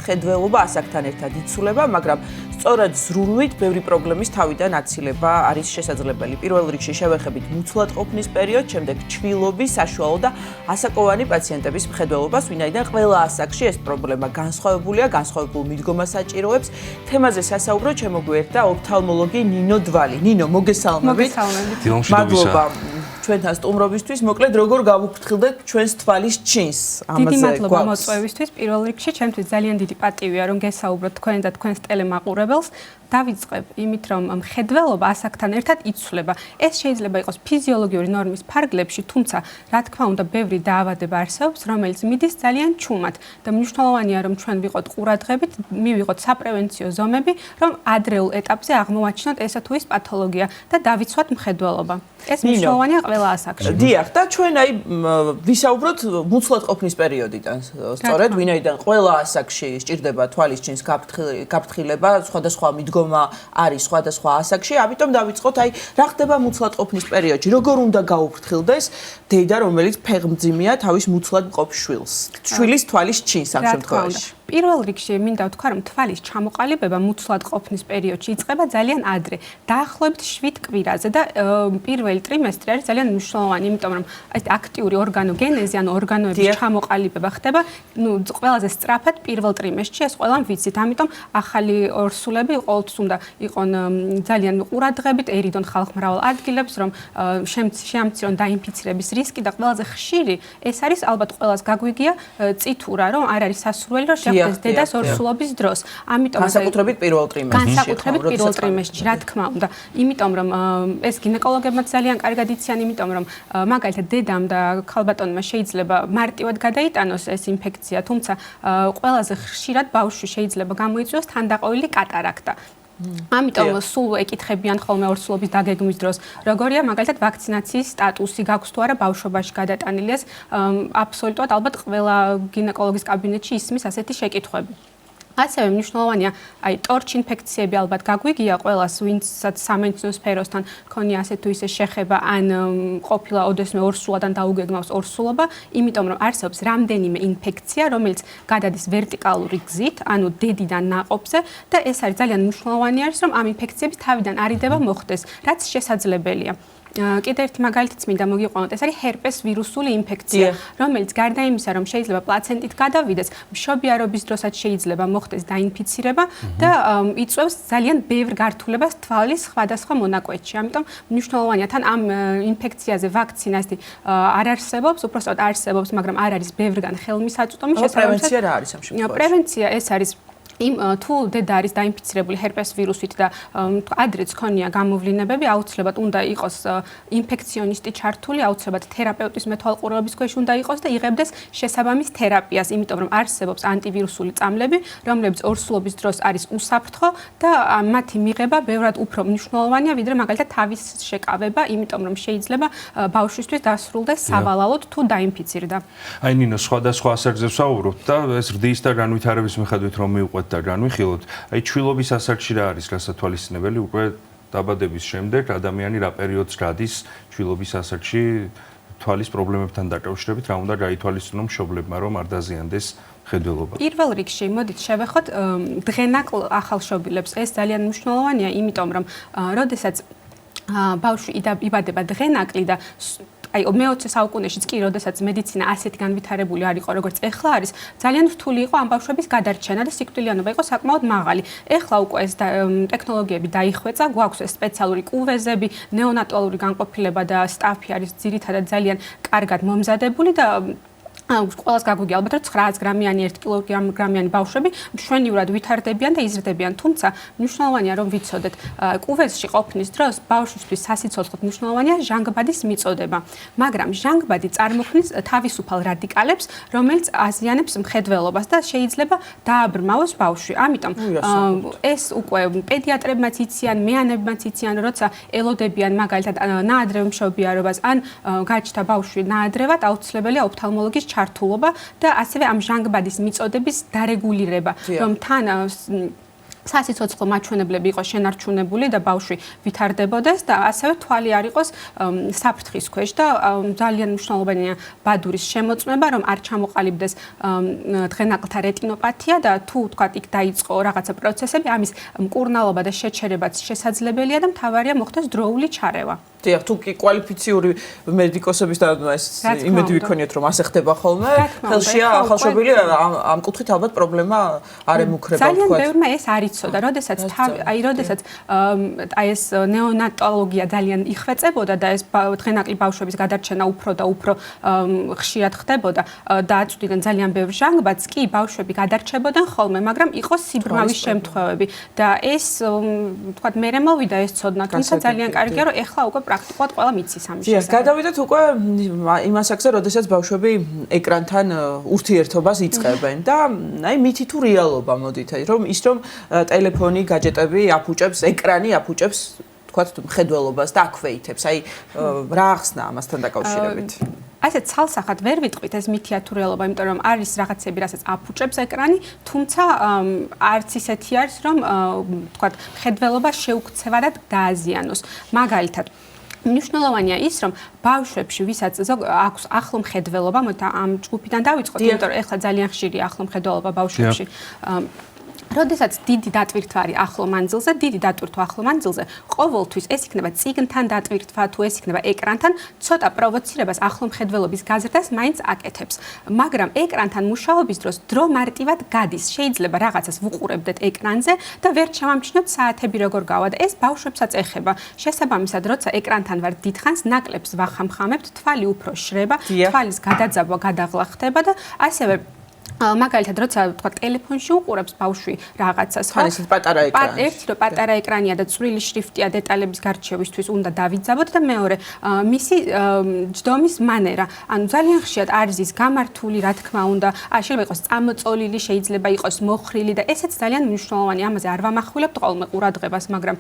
მხედველობა ასაკთან ერთად იცვლება, მაგრამ სწორად ზრუნვით ბევრი პრობლემის თავიდან აცილება არის შესაძლებელი. პირველ რიგში შევეხებით მუცლად ყოფნის პერიოდს, შემდეგ ჩვილობის, საშუალო და ასაკოვანი პაციენტების მხედველობას, ვინაიდან ყველა ასაკში ეს პრობლემა განსხვავებულია, განსხვავებულ მიდგომას საჭიროებს. თემაზე სასაუბროდ შემოგვიერთდა ოფთალმოლოგი ნინო დვალი. ნინო, მოგესალმებით. მადლობა ჩვენთან სტუმრობისთვის. მოკლედ, როგორ გავუფრთხილდეთ ჩვენს თვალის ჩინს? დიდი მადლობა მოწვევისთვის. პირველ რიგში ჩემთვის ძალიან დიდი პატივია, რომ გესაუბროთ თქვენ და თქვენს ტელემაყურებელს. დავიწყებ იმით, რომ მხედველობა ასაკთან ერთად იცვლება. ეს შეიძლება იყოს ფიზიოლოგიური ნორმის ფარგლებში, თუმცა, რა თქმა უნდა, ბევრი დაავადება არსებობს, რომელიც მიდის ძალიან ჩუმად და მნიშვნელოვანია, რომ ჩვენ ვიყოთ ყურადღებით, მივიღოთ საპრევენციო ზომები, რომ ადრეულ ეტაპზე აღმოვაჩინოთ ესა თუ ის პათოლოგია და დავიცვათ მხედველობა. ეს მნიშვნელოვანია ყველა ასაკში. დიახ, და ჩვენ ვისაუბროთ მუცლად ყოფნის პერიოდიდან. სწორედ, ვინაიდან ყველა ასაკში სჭირდება თვალის ჩინს გაფრთხილება, სხვადასხვა მიდგომა არის სხვადასხვა ასაკში, ამიტომ დავიწყოთ, რა ხდება მუცლად ყოფნის პერიოდში, როგორ უნდა გაუფრთხილდეს დედა, რომელიც ფეხმძიმეა თავის მუცლად მყოფ შვილს, შვილის თვალის ჩინს ამ შემთხვევაში. პირველ რიგში მინდა ვთქვა, რომ თვალის ჩამოყალიბება მუცლად ყოფნის პერიოდში იწყება ძალიან ადრე, დაახლოებით 7 კვირაზე და პირველი ტრიმესტრი არის ძალიან მნიშვნელოვანი, იმიტომ რომ ეს აქტიური ორგანოგენეზი, ანუ ორგანოების ჩამოყალიბება ხდება, ყველაზე სწრაფად პირველ ტრიმესტრში, ეს ყველამ ვიცით. ამიტომ ახალი ორსულები ყოველთვის უნდა იყონ ძალიან ყურადღებით, ერიდონ ხალხ მრავალ ადგილებს, რომ შეამცირონ დაინფიცირების რისკი და ყველაზე ხშირი ეს არის ალბათ ყველას გაგვიგია წითურა, რომ არ არის სასურველი, რომ შეხვდეს დედას ორსულობის დროს. ამიტომ განსაკუთრებით პირველ ტრიმესტრში. განსაკუთრებით პირველ ტრიმესტრში, რა თქმა უნდა. იმიტომ რომ ეს გინეკოლოგებმაც ძალიან კარგად იციან, იმიტომ რომ მაგალითად დედამ და ქალბატონმა შეიძლება მარტივად გადაიტანოს ეს ინფექცია, თუმცა ყველაზე ხშირად ბავშვი შეიძლება გამოიწვიოს თანდაყოლილი კატარაქტა. ამიტომ სულ ეკითხებიან ხოლმე ორსულობის დაგეგმვის დროს, როგორია მაგალითად ვაქცინაციის სტატუსი, გაქვს თუ არა ბავშვობაში გადატანილი ეს აბსოლუტურად ალბათ ყველა გინეკოლოგის კაბინეტში ისმის ასეთი შეკითხვები. ასევე მნიშვნელოვანია, ტორჩ ინფექციები ალბათ გაგვიგია ყველას, ვინცაც სამედიცინო სფეროსთან ქონია ასე თუ ისე შეხება, ან ყოფილა ოდესმე ორსულადან დაუგეგმავს ორსულობა, იმიტომ რომ არსებობს რამდენიმე ინფექცია, რომელიც გადადის ვერტიკალური გზით, ანუ დედიდან ნაყოფზე და ეს არის ძალიან მნიშვნელოვანი არის, რომ ამ ინფექციების თავიდან არიდება მოხდეს, რაც შესაძლებელია. კიდევ ერთი მაგალითიც მინდა მოგიყვანოთ, ეს არის ჰერპეს ვირუსული ინფექცია, რომელიც გარდა იმისა, რომ შეიძლება პლაცენტით გადავიდეს, მშობიარობის დროსაც შეიძლება მოხდეს დაინფიცირება და იწვევს ძალიან ბევრ გართულებას თვალის სხვადასხვა მონაკვეთში. ამიტომ მნიშვნელოვანია, თან ამ ინფექციაზე ვაქცინა არ არსებობს, უпростоოდ არსებობს, მაგრამ არ არის ბევრგან ხელმისაწვდომი. პრევენცია რა არის ამ შემთხვევაში? პრევენცია ეს არის თუ დედა არის დაინფიცირებული ჰერპეს ვირუსით და ადრეც ქონია გამოვლინებები, აუცილებლად უნდა იყოს ინფექციონისტი ჩართული, აუცილებლად თერაპევტის მეთვალყურეობის ქვეშ უნდა იყოს და იღებდეს შესაბამის თერაპიას, იმიტომ რომ არსებობს ანტივირუსული წამლები, რომლებიც ორსულობის დროს არის უსაფრთხო და მათი მიღება ბევრად უფრო მნიშვნელოვანია, ვიდრე მაგალითად თავის შეკავება, იმიტომ რომ შეიძლება ბავშვისთვის დასრულდეს სავალალოდ თუ დაინფიცირდა. აი ნინო, სხვადასხვა ასაკზე ვსაუბრობთ და ეს რდის და განვითარების მიხედვით რომ მივყვეთ და განვიხილოთ, აი ჩვილობის ასაკში რა არის გასათვალისწინებელი, უკვე დაბადების შემდეგ ადამიანი რა პერიოდს გადის ჩვილობის ასაკში თვალის პრობლემებთან დაკავშირებით, რა უნდა გაითვალისწინოს მშობლებმა, რომ არ დაზიანდეს მხედველობა. პირველ რიგში მოდით შევეხოთ დღენაკლ ახალშობილებს, ეს ძალიან მნიშვნელოვანია, იმიტომ რომ როდესაც ბავშვი იბადება დღენაკლი და მე-20 საუკუნეშიც კი, როდესაც მედიცინა ასეთი განვითარებული არ იყო, როგორც ეხლა არის, ძალიან რთული იყო ამ ბავშვების გადარჩენა და სიკვდილიანობა იყო საკმაოდ მაღალი. ეხლა უკვე ეს ტექნოლოგიები დაიხვეწა, გვაქვს სპეციალური კუვეზები, ნეონატალური განყოფილება და სტაფი არის ძირითადად ძალიან კარგად მომზადებული და ყველას გაგვიგია ალბათ, რომ 900 გრამიანი 1 კილოგრამიანი ბავშვები მშვენივრად ვითარდებიან და იზრდებიან, თუმცა მნიშვნელოვანია რომ ვიცოდეთ, კუვეზში ყოფნის დროს ბავშვისთვის სასიცოცხლოდ მნიშვნელოვანია ჟანგბადის მიწოდება, მაგრამ ჟანგბადი წარმოქმნის თავისუფალ რადიკალებს, რომელიც აზიანებს მხედველობას და შეიძლება დააბრმავოს ბავშვი. ამიტომ ეს უკვე პედიატრებმაც იციან, მეანებმაც იციან, როცა ელოდებიან მაგალითად ნაადრევ მშობიარობას ან გაჩნდა ბავშვი ნაადრევად, აუცილებელია ოფთალმოლოგის ჩართულობა და ასევე ამ ჟანგბადის მიწოდების დარეგულირება, რომ თან სასიცოცხლო მაჩვენებლები იყოს შენარჩუნებული და ბავშვი ვითარდებოდეს და ასევე თვალი არ იყოს საფრთხის ქვეშ და ძალიან მნიშვნელოვანია ბადურის შემოწმება, რომ არ ჩამოყალიბდეს დღენაკლთა რეტინოპათია და თუ თქვათ იქ დაიწყო რაღაცა პროცესები, ამის მკურნალობა და შეჩერებაც შესაძლებელია და მთავარია მოხდეს დროული ჩარევა. დიახ, თუ კი კვალიფიციური მედიკოსების და ეს იმედი ვიქონიათ, რომ ასე ხდება ხოლმე, ხელშია ახალშობილი ამ კუთხით ალბათ პრობლემა არ ემუქრება, თქვათ. ძალიან ბევრმა ეს არ იცოდა, როდესაც ეს ნეონატოლოგია ძალიან იხვეწებოდა და ეს დღენაკლი ბავშვების გადარჩენა უფრო და უფრო ხშირად ხდებოდა და აწვდიდნენ ძალიან ბევრ ჟანგბადს, კი ბავშვები გადარჩებოდნენ ხოლმე, მაგრამ იყო სიბრმავის შემთხვევები და ეს თქვათ მერე მოვიდა ეს ცოდნა, თუმცა ძალიან კარგია, რომ ეხლა უკვე პრაქტიკულად ყველა მიცის ამის შესახებ. გადავიდეთ უკვე იმ ასაკზე, როდესაც ბავშვები ეკრანთან ურთიერთობას იწყებენ და აი მითი თუ რეალობა მოდით, რომ ტელეფონი, გაჯეტები აფუჭებს, ეკრანი აფუჭებს, თქვათ მხედველობას და აქვეითებს. აი რა ახსნა ამასთან დაკავშირებით? ასე ცალსახად ვერ ვიტყვით ეს მითია თუ რეალობა, იმიტომ რომ არის რაღაცები, რასაც აფუჭებს ეკრანი, თუმცა არც ისეთი არის, რომ თქვათ მხედველობა შეუქცევადად დააზიანოს. მაგალითად მნიშვნელოვანია ის, რომ ბავშვებში, ვისაც აქვს ახლო მხედველობა, მოდი ამ ჯგუფიდან დავიწყოთ, იმიტომ რომ ეხლა ძალიან ხშირია ახლო მხედველობა ბავშვებში. როდესაც დიდი დატვირთვა ახლო მანძილზე, დიდი დატვირთვა ახლო მანძილზე, ყოველთვის ეს იქნება წიგნთან დატვირთვა, თუ ეს იქნება ეკრანთან, ცოტა პროვოცირებას ახლო მხედველობის გაზრდას მაინც აკეთებს. მაგრამ ეკრანთან მუშაობის დროს დრო მარტივად გადის. შეიძლება რაღაცას ვუყურებდეთ ეკრანზე და ვერ ჩამამჩნევთ საათები როგორ გავა და ეს ბავშვებსაც ეხება. შესაბამისად, როცა ეკრანთან ვარ დიდხანს, ნაკლებს ვახამხამებთ, თვალი უფრო შრება, თვალის გადაძაბვა გადაღლა ხდება და ასევე მაგალითად, როცა თქვა ტელეფონში უყურებს ბავშვი რაღაცას, ხო? ისეთ პატარა ეკრანს. ერთი რომ პატარა ეკრანია და წვრილი შრიფტია დეტალების გარჩევისთვის უნდა დავიძაბოთ და მეორე მისი ჯდომის მანერა. ანუ ძალიან ხშირად არის ის გამართული, რა თქმა უნდა, შეიძლება იყოს წამოწოლილი, შეიძლება იყოს მოხრილი და ესეც ძალიან მნიშვნელოვანია. ამაზე არ ვამახვილებთ ყოველმე ყურადღებას, მაგრამ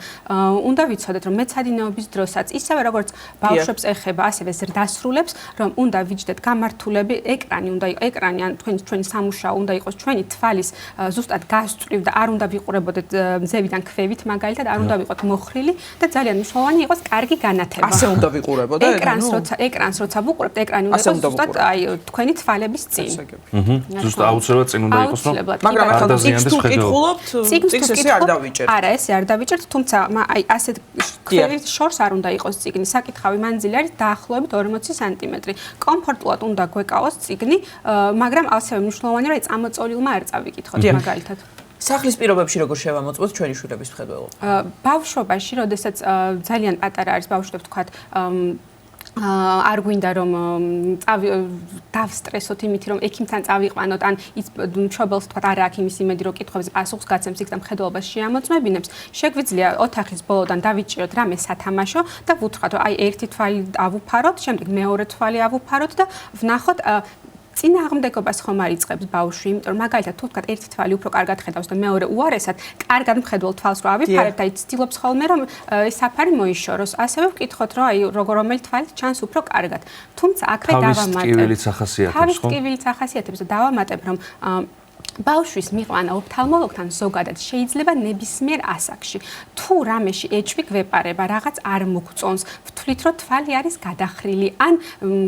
უნდა ვიცოდეთ, რომ მეცადინეობის დროსაც ისევე როგორც ბავშვებს ეხება, ასევე ზრდასრულებს, რომ უნდა ვიჯდეთ გამართულები, ეკრანი უნდა იყოს, ეკრანი ან ჩვენი სამუშაო უნდა იყოს ჩვენი თვალის ზუსტად გასწვრივ და არ უნდა ვიყურებოდეთ მზევიდან ქვევით, მაგალითად, არ უნდა ვიყოთ მოხრილი და ძალიან მნიშვნელოვანი იყოს კარგი განათება. ასე უნდა ვიყურებოდეთ? ეკრანს როცა ვუყურებთ, ეკრანი უნდა იყოს ზუსტად აი თქვენი თვალების წინ. ზუსტად აუცილებლად წინ უნდა იყოს, რომ მაგრამ ახლა წიგნს თუ კითხულობთ, წიგნს ესე არ დავიჭერთ. არა, ესე არ დავიჭერთ, თუმცა აი ასეთ ქვევით შორს არ უნდა იყოს წიგნი. საკითხავი მანძილი არის დაახლოებით 40 სანტიმეტრი. კომფორტულად უნდა გვეკავოს წიგნი, მაგრამ ასევე მნიშვნელოვანია, რომ წამოწოლილმა არ წავიკითხოთ მაგალითად. სახლის პირობებში როგორ შევამოწმოთ ჩვენი შვილების მხედველობა? ბავშვობაში, როდესაც ძალიან პატარა არის ბავშვი, თქვათ არ გვინდა რომ დავსტრესოთ იმით რომ ექიმთან წავიყვანოთ ან მშობელს თქვა არა აქ იმის იმედი რომ კითხვებს პასუხს გაცემს იქ და მხედველობას შეამოწმებინებს შეგვიძლია ოთახის ბოლოდან დავიჭიროთ რამე სათამაშო და ვუთხრათ რომ აი ერთი თვალი ავუფაროთ შემდეგ მეორე თვალი ავუფაროთ და ვნახოთ წინააღმდეგობას ხომ არ იწყებს ბავშვი, იმიტომ რომ მაგალითად თუ თქვა ერთი თვალი უფრო კარგად ხედავს და მეორე უარესად, კარგად მხედველ თვალს რო ავიფარებთ, აი ცდილობს ხოლმე რომ ეს საფარი მოიშოროს. ასევე ვკითხოთ რომ აი რომელი თვალი ჩანს უფრო კარგად. თუმცა აქვე დავამატებ. თავის ტკივილიც ახასიათებს, ხო? თავის ტკივილიც ახასიათებს და დავამატებ რომ ბავშვის მიყვანა ოფთალმოლოგთან ზოგადად შეიძლება ნებისმიერ ასაკში. თუ რამეში ეჭვი გვეპარება, რაღაც არ მოგწონს, ვთვლით რომ თვალი არის გადახრილი ან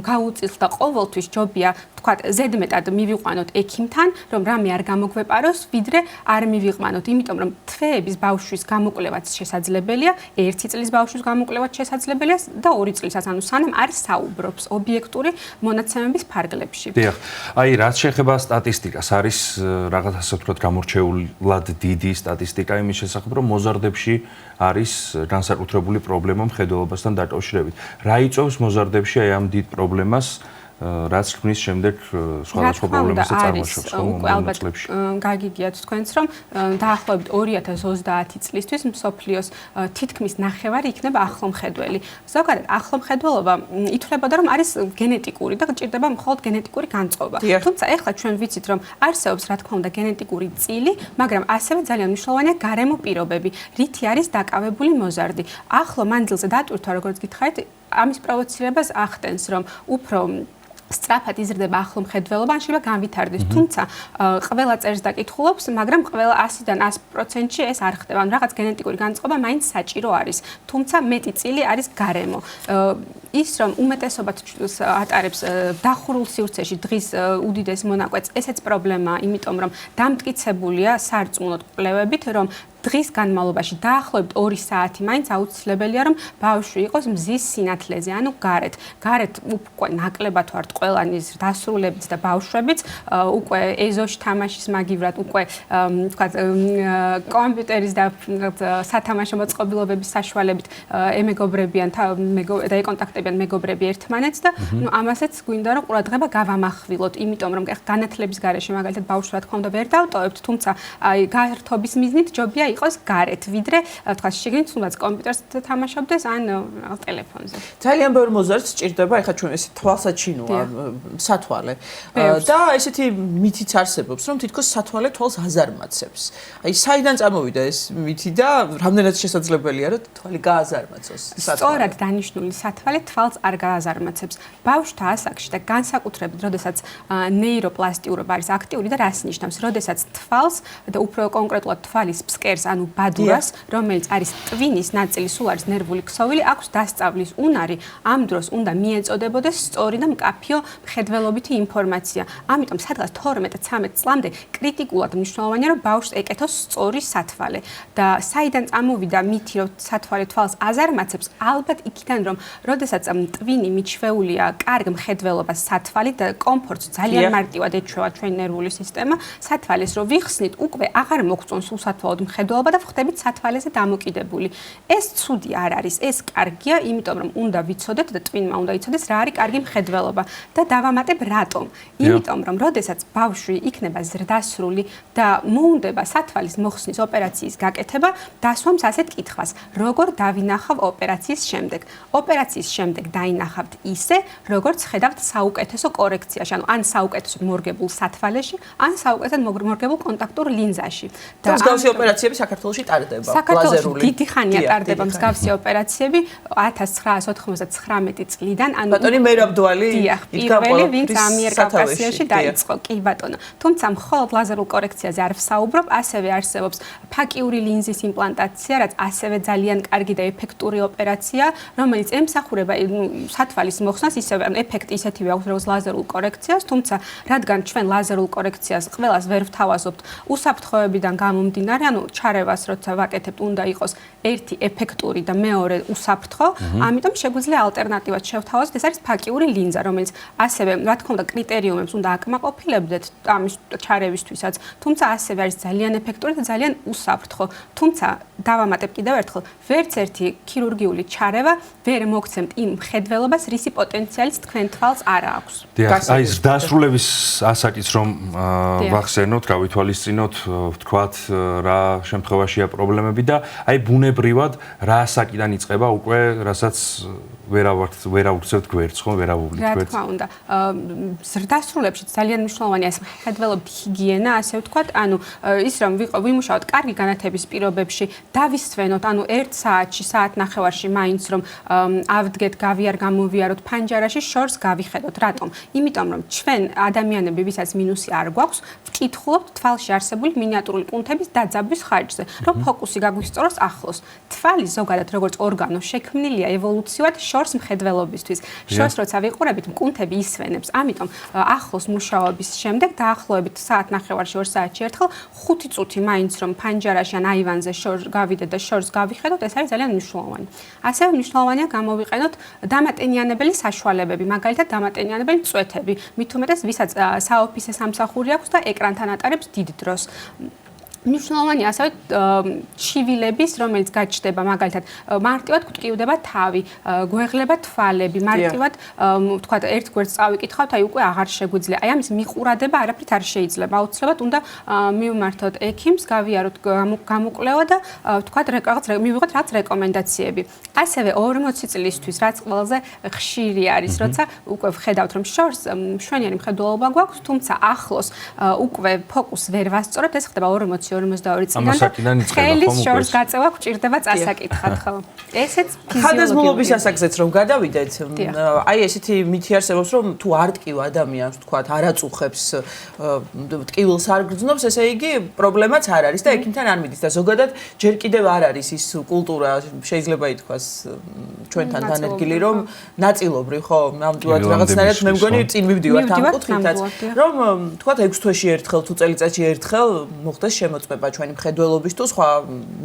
გაუწილს და ყოველთვის ჯობია თქვათ ზედმეტად მივიყვანოთ ექიმთან, რომ რამე არ გამოგვეპაროს, ვიდრე არ მივიყვანოთ, იმიტომ რომ თვეების ბავშვის გამოკვლევაც შესაძლებელია, 1 წლის ბავშვის გამოკვლევაც შესაძლებელია და 2 წლისაც, ანუ სანამ არ საუბრობს ობიექტური მონაცემების ფარგლებში. დიახ. აი, რაც შეეხება სტატისტიკას, არის რაღაც ასე ვთქვათ, გამორჩეულად დიდი სტატისტიკა იმის შესახებ, რომ მოზარდებში არის განსაკუთრებული პრობლემა მხედველობასთან დაკავშირებით. რა იწვევს მოზარდებში აი ამ დიდ პრობლემას? რაც ქმნის შემდეგ სხვადასხვა პრობლემას წარმოშობს ალბათ გაგიგიათ თქვენც რომ დაახლოებით 2030 წლისთვის მსოფლიოს თითქმის ნახევარი იქნება ახლომხედველი. ზოგადად ახლომხედველობა ითვლებოდა რომ არის გენეტიკური და გჭირდება მხოლოდ გენეტიკური განწყობა. თუმცა ეხლა ჩვენ ვიცით რომ არსებობს რა თქმა უნდა გენეტიკური წილი, მაგრამ ასევე ძალიან მნიშვნელოვანია გარემო პირობები, რითი არის დაკავებული მოზარდი. ახლო მანძილზე დატვირთვა როგორც გითხარით, ამის პროვოცირებას ახდენს რომ უფრო სწრაფად იზრდება ახლო მხედველობა, ან შეიძლება განვითარდეს. თუმცა ყველა წერს დაკითხულობს, მაგრამ ყველა 100-დან 100%-ში ეს არ ხდება. ან რაღაც გენეტიკური განწყობა მაინც საჭირო არის. თუმცა მეტი წილი არის გარემო. ის რომ უმეტესობად ატარებს დახურულ სივრცეში დღის უდიდეს მონაკვეთს, ესეც პრობლემაა, იმიტომ რომ დამტკიცებულია სარწმუნოდ კვლევებით, რომ დღის განმავლობაში დაახლოებით 2 საათი მაინც აუცილებელია, რომ ბავშვი იყოს მზის სინათლეზე, ანუ გარეთ. გარეთ უკვე ნაკლებად ვართ ყველანი დასრულებიც და ბავშვებიც, უკვე ეზოში თამაშის მაგივრად, უკვე თქვა კომპიუტერის და სათამაშო მოწყობილობების საშუალებით ემეგობრებიან და ეკონტაქტებიან მეგობრები ერთმანეთს და ნუ ამასაც გვინდა რომ ყურადღება გავამახვილოთ, იმიტომ რომ განათლების გარეშე მაგალითად ბავშვს რა თქმა უნდა ვერ დავტოვებთ, თუმცა აი გართობის მიზნით ჯობია იყოს გარეთ, ვიდრე თქვა შეგნით თუნდაც კომპიუტერს თამაშობდეს ან ტელეფონზე. ძალიან ბევრ მოზარდს სჭირდება, ეხლა ჩვენ ესე თვალსაჩინოა სათვალე. და ესეთი მითიც არსებობს, რომ თითქოს სათვალე თვალს აზარმაცებს. აი საიდან წამოვიდა ეს მითი და რამდენად შესაძლებელია, რომ თვალი გააზარმაცოს სათვალე? სწორად დანიშნული სათვალე თვალს არ გააზარმაცებს. ბავშვთა ასაკში და განსაკუთრებით, როდესაც ნეიროპლასტიურობა არის აქტიური და რას ნიშნავს? როდესაც თვალს და უფრო კონკრეტულად თვალის ფსკერს ანუ ბადურას, რომელიც არის ტვინის ნაწილი, სულ არის ნერვული ქსოვილი, აქვს დასწავლის უნარი, ამ დროს უნდა მიეწოდებოდეს სწორი და მკაფიო მხედველობითი ინფორმაცია. ამიტომ სადღაც 12-13 წლამდე კრიტიკულად მნიშვნელოვანია, რომ ბავშვს ეკეთოს სწორი სათვალე. და საიდან წამოვიდა მითი, რომ სათვალე თვალს აზარმაცებს? ალბათ იქიდან, რომ როდესაც ტვინი მიჩვეულია კარგ მხედველობას სათვალი და კომფორტს ძალიან მარტივად ეჩვევა ჩვენი ნერვული სისტემა, სათვალეს რო ვიხსნით, უკვე აღარ მოგწონს უსათვალოდ მხედველობა და ვხდებით სათვალეზე დამოკიდებული. ეს ცუდი არ არის, ეს კარგია, იმიტომ რომ უნდა ვიცოდეთ და ტვინმა უნდა იცოდეს რა არის კარგი მხედველობა და დავამატებ რატომ. იმიტომ რომ როდესაც ბავშვი იქნება ზრდასრული და მოუნდება სათვალის მოხსნის ოპერაციის გაკეთება, დასვამს ასეთ კითხვას: როგორ დავინახავ ოპერაციის შემდეგ? ოპერაციის შემდეგ დაინახავთ ისე, როგორც ხედავთ საუკეთესო კორექციაში, ანუ ან საუკეთესოდ მორგებულ სათვალეში, ან საუკეთესოდ მორგებულ კონტაქტურ ლინზაში. და მსგავსი ოპერაციები საქართველოში ტარდება, ლაზერული. დიდი ხანია ტარდება მსგავსი ოპერაციები 1999 წლიდან, ანუ ბატონი მერაბდვალი პირველი ვინც ამიერკავკასიაში დაიწყო, კი ბატონო. თუმცა მხოლოდ ლაზერულ კორექციაზე არ ვსაუბრობ, ასევე არსებობს ფაკიური ლინზის იმპლანტაცია, რაც ასევე ძალიან კარგი და ეფექტური ოპერაცია, რომელიც ემსახურება სათვალის მოხსნას, ისევე ეფექტი ისეთივე აქვს, როგორც ლაზერულ კორექციას, თუმცა რადგან ჩვენ ლაზერულ კორექციას ყველას ვერ ვთავაზობთ უსაფრთხოებიდან გამომდინარე, ანუ ჩარევას როცა ვაკეთებთ, უნდა იყოს ერთი ეფექტური და მეორე უსაფრთხო, ამიტომ შეგვიძლია ალტერნატივად შევთავაზოთ, ეს არის ფაკიური ლინზა, რომელიც ასევე, რა თქმა უნდა, კრიტერიუმებს უნდა აკმაყოფილებდეთ ამის ჩარევისთვისაც, თუმცა ასევე არის ძალიან ეფექტური და ძალიან უსაფრთხო. თუმცა დავამატებ კიდევ ერთხელ, ვერც ერთი ქირურგიული ჩარევა ვერ მოგცემთ იმ მხედველობას, რისი პოტენციალიც თქვენ თვალს არ აქვს. აი ზრდასრულების ასაკიც რომ ვახსენოთ, გავითვალისწინოთ, ვთქვათ რა შემთხვევაშია პრობლემები და აი ბუნებრივად რა ასაკიდან იწყება უკვე, რასაც ვერ აუგზავთ გვერდს, ხო, ვერ აუგზავთ გვერდს. რა თქმა უნდა, ზრდასრულებში ძალიან მნიშვნელოვანია ეს მხედველობითი ჰიგიენა, ასე ვთქვათ, ანუ ის რომ ვიმუშაოთ კარგი განათების პირობებში, დავისვენოთ, ანუ 1 საათში, საათნახევარში მაინც რომ ავდგეთ, გამოვიაროთ ფანჯარაში, შორს გავიხედოთ. რატომ? იმიტომ რომ ჩვენ ადამიანები, ვისაც მინუსი არ გვაქვს, ვკითხულობთ თვალში არსებული მინიატურული კუნთების დაძაბვის ხარჯზე, რომ ფოკუსი გაგვისწოროს ახლოს. თვალი ზოგადად როგორც ორგანო შექმნილია ევოლუციურად შორს მხედველობისთვის. შორს როცა ვიყურებით, მკუნთები ისვენებს. ამიტომ ახლოს მუშაობის შემდეგ დაახლოებით საათნახევარში 2 საათში ერთხელ 5 წუთი მაინც რომ ფანჯარაში ან აივანზე შორს გავიდეთ და შორს გავიხედოთ, ეს არის ძალიან მნიშვნელოვანი. ასევე მნიშვნელოვანია გამოვიყენოთ დამატენიანებელი საშუალებები, მაგალითად დამატენიანებელი მწვეთები. მით უმეტეს, ვისაც საოფისე სამსახური აქვს და ეკრანთან ატარებს დიდ დროს. მნიშვნელოვანია ასევე ჩივილების, რომელიც გაჩნდება მაგალითად მარტივად გვტკივდება თავი, გვეღლება თვალები, მარტივად ვთქვათ ერთ გვერდს წავიკითხავთ, აი უკვე აღარ შეგვიძლია. აი ამის მიყურადება არაფრით არ შეიძლება. აუცილებლად უნდა მივმართოთ ექიმს, გავიაროთ გამოკვლევა და ვთქვათ მივიღოთ რაც რეკომენდაციები. ასევე 40 წლისთვის, რაც ყველაზე ხშირი არის, როცა უკვე ვხედავთ, რომ შორს მშვენიერი მხედველობა გვაქვს, თუმცა ახლოს უკვე ფოკუსს ვერ ვასწორებთ, ეს ხდება 40 1942 წლიდან ამასაკიდან იწყება, ხელის ხომ, შორს უკვე? გაწევა გვჭირდება წასაკითხად, ხო? ესეც ხანდაზმულობის ასაკზეც რომ გადავიდეთ, აი ესეთი მითი არსებობს, რომ თუ არ ტკივ ადამიანს, თქვათ, არ აწუხებს ტკივილს არ გრძნობს, ესე იგი პრობლემაც არ არის და ექიმთან არ მიდის და ზოგადად ჯერ კიდევ არ არის ის კულტურა, შეიძლება ითქვას ჩვენთან დანადგილი, რომ ნაწილობრივ, ხო, ნამდვილად რაღაცნაირად მე მგონი წინ მივდივართ ამ კუთხითაც, რომ თქვათ 6 თვეში ერთხელ თუ წელიწადში ერთხელ მოხდეს შემოწმება ჩვენი მხედველობის თუ სხვა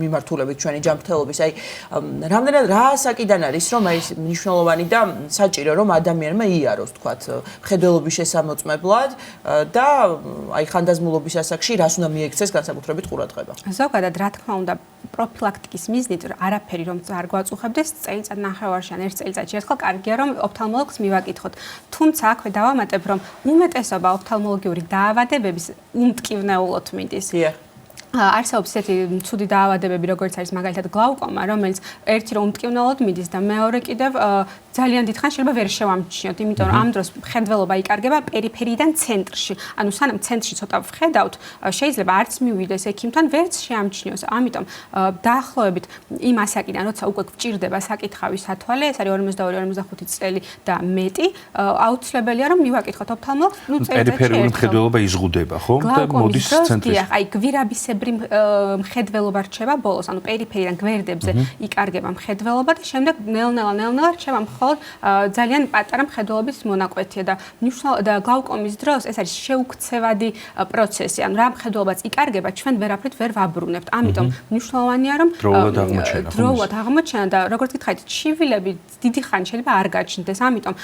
მიმართულებით ჩვენი ჯანმრთელობის, აი რამდენად რა ასაკიდან არის რომ აი მნიშვნელოვანი და საჭირო რომ ადამიანმა იაროს თქვათ მხედველობის შესამოწმებლად და აი ხანდაზმულობის ასაკში რას უნდა მიექცეს განსაკუთრებით ყურადღება. ზოგადად რა თქმა უნდა პროფილაქტიკის მიზნით არაფერი რომ არ გვაწუხებდეს წელიწად ნახევარში ან ერთ წელიწადში ერთხელ კარგია რომ ოფთალმოლოგს მივაკითხოთ. თუმცა აქვე დავამატებ რომ უმეტესობა ოფთალმოლოგიური დაავადებების უმტკივნეულოდ მიდის. არსებობს ესეთი ცუდი დაავადებები, როგორც არის მაგალითად გლაუკომა, რომელიც ერთი რომ უმტკივნეულოდ მიდის და მეორე კიდევ ძალიან დიდხანს შეიძლება ვერ შევამჩნიოთ, იმიტომ რომ ამ დროს მხედველობა იკარგება პერიფერიიდან ცენტრში. ანუ სანამ ცენტრში ცოტა ვხედავთ, შეიძლება არც მივიდეს ექიმთან, ვერც შეამჩნიოს. ამიტომ დაახლოებით იმ ასაკიდან, როცა უკვე გვჭირდება საკითხავი სათვალე, ეს არის 42-45 წელი და მეტი, აუცილებელია რომ მივაკითხოთ ოფთალმოლოგს, ნუ წელიწადში პერიფერიული მხედველობა იზღუდება, ხო? და მოდის ცენტრში. აი გვირაბისებრი მხედველობა რჩება ბოლოს, ანუ პერიფერიდან გვერდებზე იკარგება მხედველობა და შემდეგ ნელ-ნელა რჩება მხოლოდ ძალიან პატარა მხედველობის მონაკვეთია და გლაუკომის დროს ეს არის შეუქცევადი პროცესი. ანუ რა მხედველობაც იკარგება, ჩვენ ვერაფრით ვერ ვაბრუნებთ. ამიტომ მნიშვნელოვანია რომ დროულად აღმოჩენა და როგორც გითხარით, ჩივილები დიდი ხანი შეიძლება არ გაჩნდეს. ამიტომ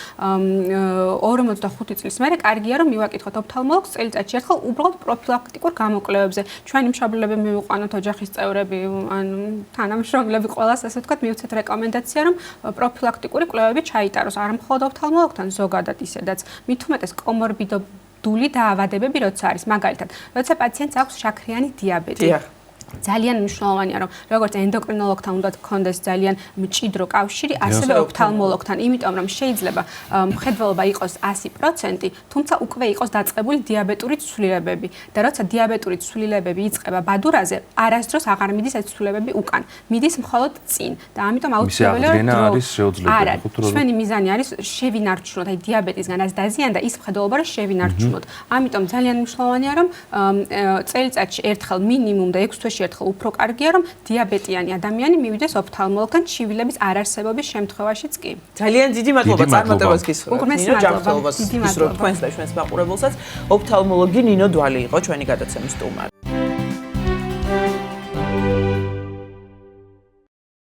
45 წლის მერე კარგია რომ მივაკითხოთ ოფთალმოლოგს წელიწადში ერთხელ უბრალოდ პროფილაქტიკურ გამოკვლევებზე. ჩვენი მშობლები მივიყვანოთ ოჯახის წევრები, ანუ თანამშრომლები ყველას ასე ვთქვათ, მივცეთ რეკომენდაცია რომ პროფილაქტიკური კვლევები ჩაიტაროს არ მხოლოდ ოფთალმოლოგთან, ზოგადად ისედაც. მით უმეტეს კომორბიდული დაავადებები როცა არის, მაგალითად, როცა პაციენტს აქვს შაქრიანი დიაბეტი. ძალიან მნიშვნელოვანია რომ როგორც ენდოკრინოლოგთან უნდა გქონდეს ძალიან მჭიდრო კავშირი, ასევე ოფთალმოლოგთან, იმიტომ რომ შეიძლება მხედველობა იყოს 100%, თუმცა უკვე იყოს დაწყებული დიაბეტური ცვლილებები და როცა დიაბეტური ცვლილებები იწყება ბადურაზე, არასდროს აღარ მიდის ეს ცვლილებები უკან, მიდის მხოლოდ წინ და ამიტომ აუცილებელია რომ ჩვენი მიზანი არის შევინარჩუნოთ აი დიაბეტისგან რაც დაზიანდა ის მხედველობა რომ შევინარჩუნოთ. ამიტომ ძალიან მნიშვნელოვანია რომ წელიწადში ერთხელ მინიმუმ და 6 თვეში ერთხელ უფრო კარგია რომ დიაბეტიანი ადამიანი მივიდეს ოფთალმოლოგთან ჩივილების არარსებობის შემთხვევაშიც კი. ძალიან დიდი მადლობა წარმატებას გისურვებთ. უღრმესი მადლობა. თქვენს და ჩვენს მაყურებელსაც ოფთალმოლოგი ნინო დვალი იყო ჩვენი გადაცემის სტუმარი.